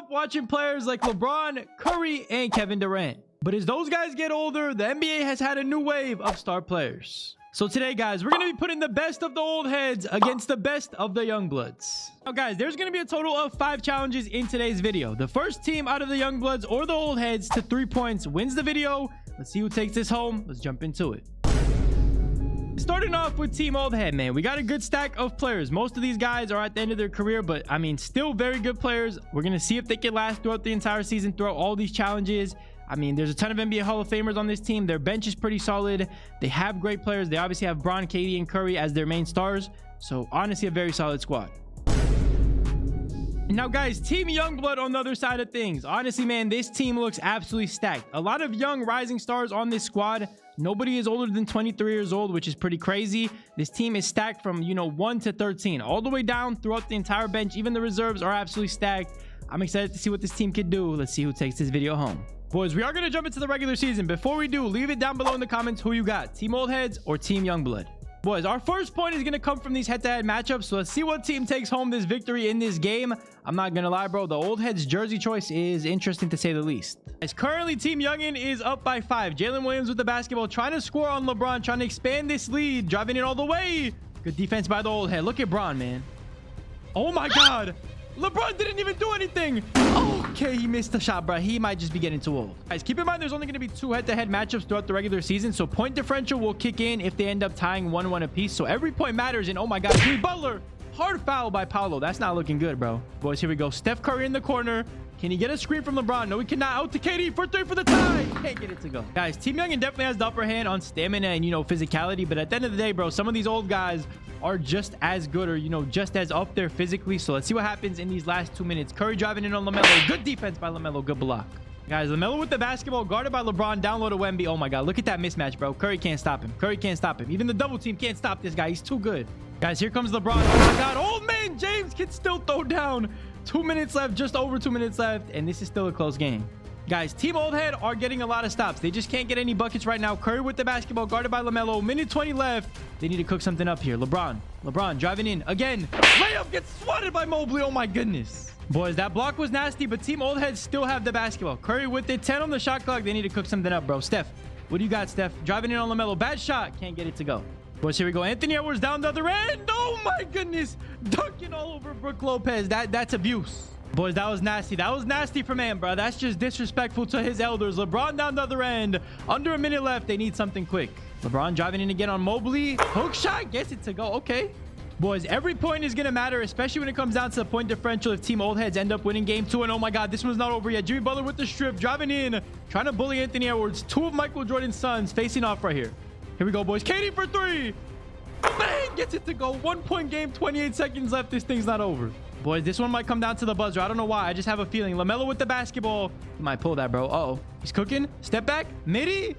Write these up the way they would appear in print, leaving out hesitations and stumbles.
up watching players like LeBron, Curry, and Kevin Durant. But as those guys get older, the NBA has had a new wave of star players. So today, guys, we're going to be putting the best of the old heads against the best of the young bloods. Now, guys, there's going to be a total of 5 challenges in today's video. The first team out of the young bloods or the old heads to 3 points wins the video. Let's see who takes this home. Let's jump into it. Starting off with Team Old Head, man, we got a good stack of players. Most of these guys are at the end of their career, but I mean, still very good players. We're going to see if they can last throughout the entire season, throughout all these challenges. I mean, there's a ton of NBA Hall of Famers on this team. Their bench is pretty solid. They have great players. They obviously have Bron, KD, and Curry as their main stars. So honestly, a very solid squad. Now, guys, Team Youngblood on the other side of things. Honestly, man, this team looks absolutely stacked. A lot of young rising stars on this squad. Nobody is older than 23 years old, which is pretty crazy. This team is stacked from, 1 to 13, all the way down throughout the entire bench. Even the reserves are absolutely stacked. I'm excited to see what this team can do. Let's see who takes this video home. Boys, we are going to jump into the regular season. Before we do, leave it down below in the comments who you got, Team Old Heads or Team Youngblood. Boys, our first point is going to come from these head-to-head matchups. So let's see what team takes home this victory in this game. I'm not going to lie, bro. The Old Heads jersey choice is interesting to say the least. As currently, Team Youngin is up by 5. Jalen Williams with the basketball, trying to score on LeBron, trying to expand this lead, driving it all the way. Good defense by the Old Head. Look at Bron, man. Oh my God. LeBron didn't even do anything. Okay, he missed the shot, bro. He might just be getting too old. Guys, keep in mind there's only going to be 2 head-to-head matchups throughout the regular season, so point differential will kick in if they end up tying 1-1 apiece. So every point matters. And oh my God, Jimmy Butler, hard foul by Paolo. That's not looking good, bro. Boys, here we go. Steph Curry in the corner. Can he get a screen from LeBron? No, he cannot. Out to KD for 3 for the tie. Can't get it to go. Guys, Team Youngin definitely has the upper hand on stamina and, physicality. But at the end of the day, bro, some of these old guys are just as good or, just as up there physically. So let's see what happens in these last 2 minutes. Curry driving in on LaMelo. Good defense by LaMelo. Good block. Guys, LaMelo with the basketball, guarded by LeBron, down low to Wemby. Oh my God, look at that mismatch, bro. Curry can't stop him. Curry can't stop him. Even the double team can't stop this guy. He's too good. Guys, here comes LeBron. Oh my God, old man James can still throw down. 2 minutes left, just over 2 minutes left, and this is still a close game. Guys, Team Old Head are getting a lot of stops. They just can't get any buckets right now. Curry with the basketball, guarded by LaMelo. Minute 20 left. They need to cook something up here. LeBron driving in again. Layup gets swatted by Mobley. Oh my goodness. Boys, that block was nasty, but Team Old Head still have the basketball. Curry with it. 10 on the shot clock. They need to cook something up, bro. Steph, what do you got, Steph? Driving in on LaMelo. Bad shot. Can't get it to go. Boys, here we go. Anthony Edwards down the other end. Oh my goodness. Dunking all over Brook Lopez. That's abuse. Boys, that was nasty. That was nasty from Ant, bro. That's just disrespectful to his elders. LeBron down the other end. Under a minute left. They need something quick. LeBron driving in again on Mobley. Hook shot. Gets it to go. Okay. Boys, every point is going to matter, especially when it comes down to the point differential if Team Old Heads end up winning game 2. And oh my God, this one's not over yet. Jimmy Butler with the strip. Driving in. Trying to bully Anthony Edwards. 2 of Michael Jordan's sons facing off right here. Here we go, boys. KD for 3. Bang! Gets it to go. 1 point game. 28 seconds left. This thing's not over. Boys, this one might come down to the buzzer. I don't know why. I just have a feeling. LaMelo with the basketball. He might pull that, bro. Uh-oh. He's cooking. Step back. Midi.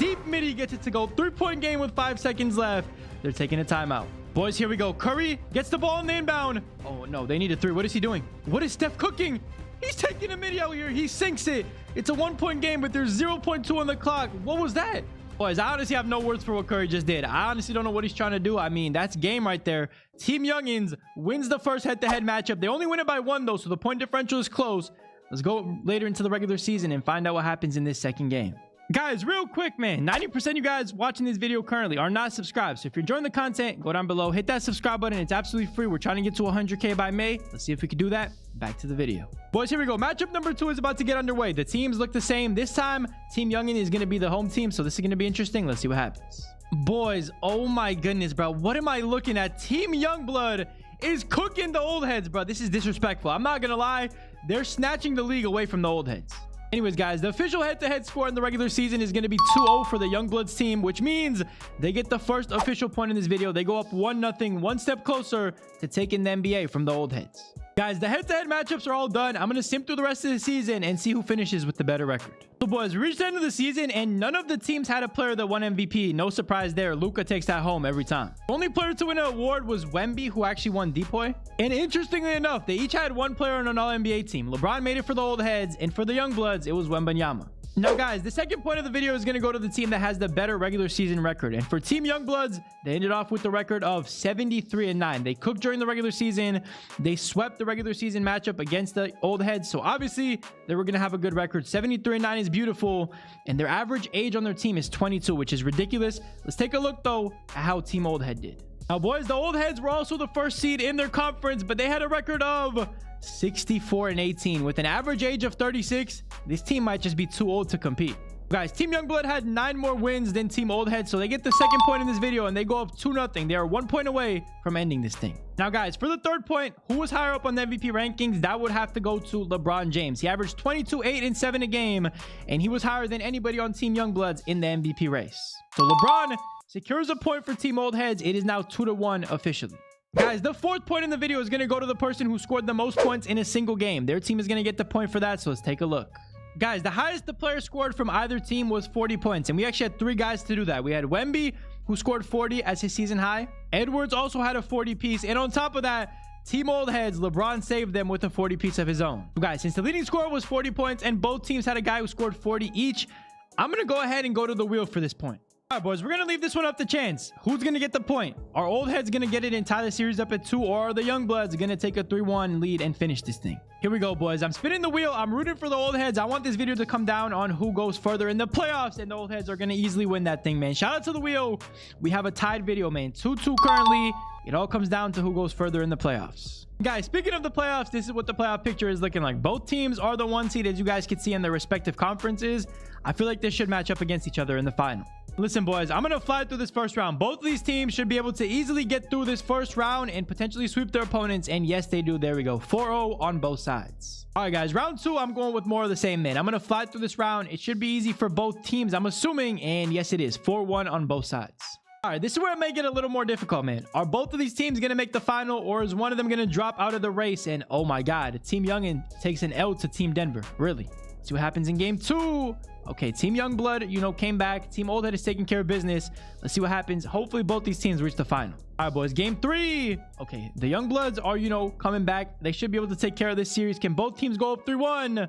Deep midi gets it to go. 3-point game with 5 seconds left. They're taking a timeout. Boys, here we go. Curry gets the ball in the inbound. Oh, no. They need a 3. What is he doing? What is Steph cooking? He's taking a midi out here. He sinks it. It's a 1-point game, but there's 0.2 on the clock. What was that? Boys, I honestly have no words for what Curry just did. I honestly don't know what he's trying to do. I mean, that's game right there. Team Youngins wins the first head-to-head matchup. They only win it by 1, though, so the point differential is close. Let's go later into the regular season and find out what happens in this second game. Guys, real quick, man, 90% of you guys watching this video currently are not subscribed. So if you're enjoying the content, go down below, hit that subscribe button. It's absolutely free. We're trying to get to 100K by May. Let's see if we can do that. Back to the video. Boys, here we go. Matchup number 2 is about to get underway. The teams look the same. This time, Team Youngin is going to be the home team. So this is going to be interesting. Let's see what happens. Boys, oh my goodness, bro. What am I looking at? Team Youngblood is cooking the Old Heads, bro. This is disrespectful. I'm not going to lie. They're snatching the league away from the Old Heads. Anyways, guys, the official head-to-head score in the regular season is going to be 2-0 for the Youngbloods team, which means they get the first official point in this video. They go up 1-0, 1 step closer to taking the NBA from the Old Heads. Guys, the head-to-head matchups are all done. I'm going to simp through the rest of the season and see who finishes with the better record. So, boys, we reached the end of the season, and none of the teams had a player that won MVP. No surprise there. Luka takes that home every time. The only player to win an award was Wemby, who actually won Depoy. And interestingly enough, they each had 1 player on an All-NBA team. LeBron made it for the Old Heads, and for the Youngbloods, it was Wembanyama. Now, guys, the second point of the video is going to go to the team that has the better regular season record. And for Team Youngbloods, they ended off with the record of 73-9. They cooked during the regular season. They swept the regular season matchup against the old heads. So obviously, they were going to have a good record. 73-9 is beautiful. And their average age on their team is 22, which is ridiculous. Let's take a look, though, at how Team Old Head did. Now, boys, the old heads were also the first seed in their conference, but they had a record of 64-18 with an average age of 36. This team might just be too old to compete. Guys, Team Youngblood had 9 more wins than Team Old Head, so they get the second point in this video and they go up 2-0. They are 1 point away from ending this thing. Now, guys, for the third point, who was higher up on the MVP rankings? That would have to go to LeBron James. He averaged 22, 8, and 7 a game, and he was higher than anybody on Team Youngbloods in the MVP race. So LeBron secures a point for Team Old Heads. It is now 2-1 officially. Guys, the fourth point in the video is going to go to the person who scored the most points in a single game. Their team is going to get the point for that, so let's take a look. Guys, the highest the player scored from either team was 40 points, and we actually had 3 guys to do that. We had Wemby, who scored 40 as his season high. Edwards also had a 40 piece, and on top of that, Team Old Heads, LeBron saved them with a 40 piece of his own. Guys, since the leading scorer was 40 points and both teams had a guy who scored 40 each, I'm going to go ahead and go to the wheel for this point. All right, boys, we're going to leave this one up to chance. Who's going to get the point? Are Old Heads going to get it and tie the series up at 2, or are the Youngbloods going to take a 3-1 lead and finish this thing? Here we go, boys. I'm spinning the wheel. I'm rooting for the Old Heads. I want this video to come down on who goes further in the playoffs, and the Old Heads are going to easily win that thing, man. Shout out to the wheel. We have a tied video, man. 2-2 currently. It all comes down to who goes further in the playoffs. Guys, speaking of the playoffs, this is what the playoff picture is looking like. Both teams are the 1 seed, as you guys can see in their respective conferences. I feel like they should match up against each other in the final. Listen, boys, I'm going to fly through this first round. Both of these teams should be able to easily get through this first round and potentially sweep their opponents. And yes, they do. There we go. 4-0 on both sides. All right, guys, round 2, I'm going with more of the same, man. I'm going to fly through this round. It should be easy for both teams, I'm assuming. And yes, it is. 4-1 on both sides. All right, this is where it may get a little more difficult, man. Are both of these teams going to make the final, or is one of them going to drop out of the race? And oh my God, Team Youngin takes an L to Team Denver. Really? See what happens in game 2. Okay, Team Youngblood, you know, came back. Team Old Head is taking care of business. Let's see what happens. Hopefully, both these teams reach the final. All right, boys, game 3. Okay, the Youngbloods are, you know, coming back. They should be able to take care of this series. Can both teams go up 3-1?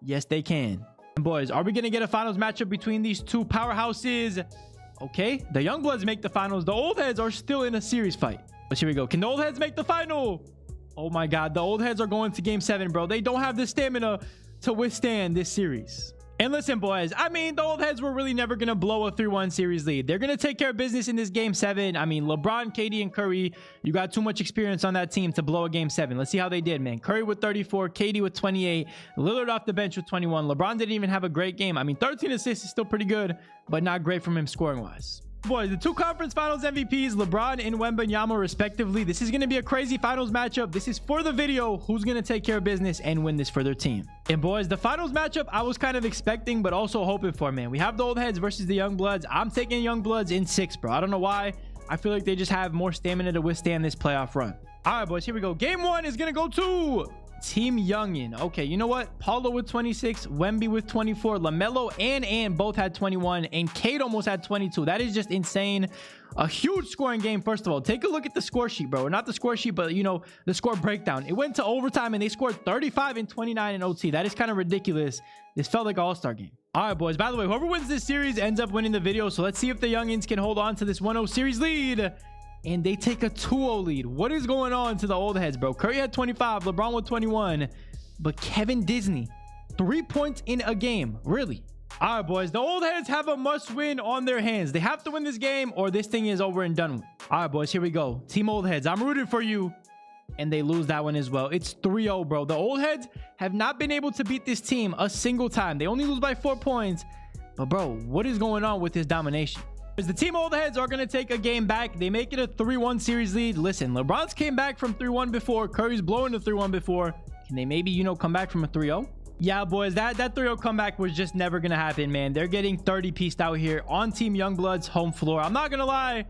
Yes, they can. And boys, are we going to get a finals matchup between these two powerhouses? Okay, the Youngbloods make the finals. The Old Heads are still in a series fight. But here we go. Can the Old Heads make the final? Oh my God, the Old Heads are going to game 7, bro. They don't have the stamina to withstand this series. And listen, boys, I mean, the Old Heads were really never going to blow a 3-1 series lead. They're going to take care of business in this game 7. I mean, LeBron, KD, and Curry, you got too much experience on that team to blow a game 7. Let's see how they did, man. Curry with 34, KD with 28, Lillard off the bench with 21. LeBron didn't even have a great game. I mean, 13 assists is still pretty good, but not great from him scoring-wise. Boys, the 2 conference finals MVPs, LeBron and Wembanyama respectively. This is going to be a crazy finals matchup. This is for the video. Who's going to take care of business and win this for their team? And boys, the finals matchup I was kind of expecting, but also hoping for, man. We have the Old Heads versus the Youngbloods. I'm taking Youngbloods in 6, bro. I don't know why. I feel like they just have more stamina to withstand this playoff run. All right, boys, here we go. Game 1 is going to go to Team Youngin. Okay, you know what? Paulo with 26, Wemby with 24, LaMelo and both had 21, and Cade almost had 22. That is just insane. A huge scoring game. First of all, take a look at the score sheet, bro. Not the score sheet, but you know, the score breakdown. It went to overtime and they scored 35 and 29 in OT. That is kind of ridiculous. This felt like an all-star game. All right, boys, by the way, whoever wins this series ends up winning the video. So let's see if the Youngins can hold on to this 1-0 series lead. And they take a 2-0 lead. What is going on to the Old Heads, bro? Curry had 25, LeBron with 21, but Kevin Disney 3 points in a game. Really? All right, boys, the Old Heads have a must win on their hands. They have to win this game or this thing is over and done with. All right, boys, here we go. Team Old Heads, I'm rooting for you. And they lose that one as well. It's 3-0, bro. The Old Heads have not been able to beat this team a single time. They only lose by 4 points. But bro, what is going on with this domination? The Team Old Heads are going to take a game back. They make it a 3-1 series lead. Listen, LeBron's came back from 3-1 before. Curry's blowing a 3-1 before. Can they maybe, you know, come back from a 3-0? Yeah, boys, that 3-0 comeback was just never going to happen, man. They're getting 30-pieced out here on Team Youngblood's home floor. I'm not going to lie.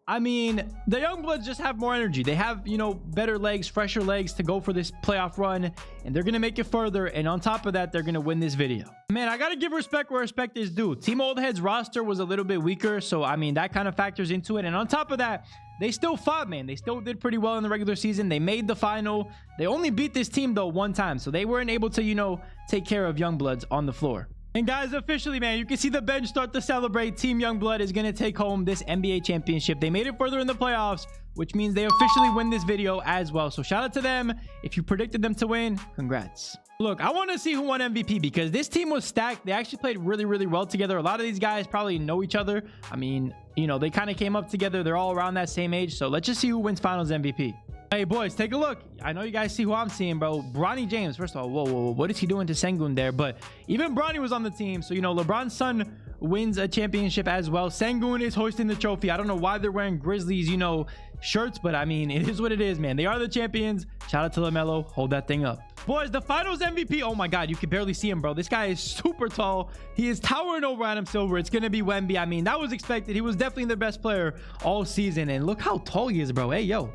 I mean, the Youngbloods just have more energy. They have, you know, better legs, fresher legs to go for this playoff run, and they're going to make it further. And on top of that, they're going to win this video. Man, I got to give respect where respect is due. Team Old Heads roster was a little bit weaker, so I mean, that kind of factors into it. And on top of that, they still fought, man. They still did pretty well in the regular season. They made the final. They only beat this team, though, 1 time, so they weren't able to, you know, take care of Youngbloods on the floor. And guys, officially, man, you can see the bench start to celebrate. Team Youngblood is going to take home this NBA championship. They made it further in the playoffs, which means they officially win this video as well. So shout out to them. If you predicted them to win, congrats. Look, I want to see who won MVP because this team was stacked. They actually played really, really well together. A lot of these guys probably know each other. I mean, you know, they kind of came up together. They're all around that same age. So let's just see who wins finals MVP. Hey boys, take a look. I know you guys see who I'm seeing, bro. Bronny James. First of all, whoa, what is he doing to Sengun there? But even Bronny was on the team. So, you know, LeBron's son wins a championship as well. Sengun is hoisting the trophy. I don't know why they're wearing Grizzlies, you know, shirts, but I mean, it is what it is, man. They are the champions. Shout out to LaMelo. Hold that thing up. Boys, the finals MVP. Oh my God, you can barely see him, bro. This guy is super tall. He is towering over Adam Silver. It's going to be Wemby. I mean, that was expected. He was definitely the best player all season. And look how tall he is, bro. Hey, yo.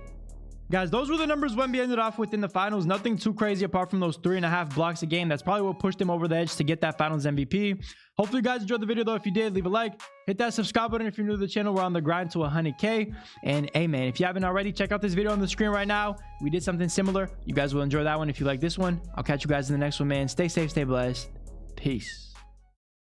Guys, those were the numbers Wemby ended off with in the finals. Nothing too crazy apart from those 3.5 blocks a game. That's probably what pushed him over the edge to get that finals MVP. Hopefully you guys enjoyed the video, though. If you did, leave a like. Hit that subscribe button if you're new to the channel. We're on the grind to 100K. And hey, man, if you haven't already, check out this video on the screen right now. We did something similar. You guys will enjoy that one if you like this one. I'll catch you guys in the next one, man. Stay safe, stay blessed. Peace.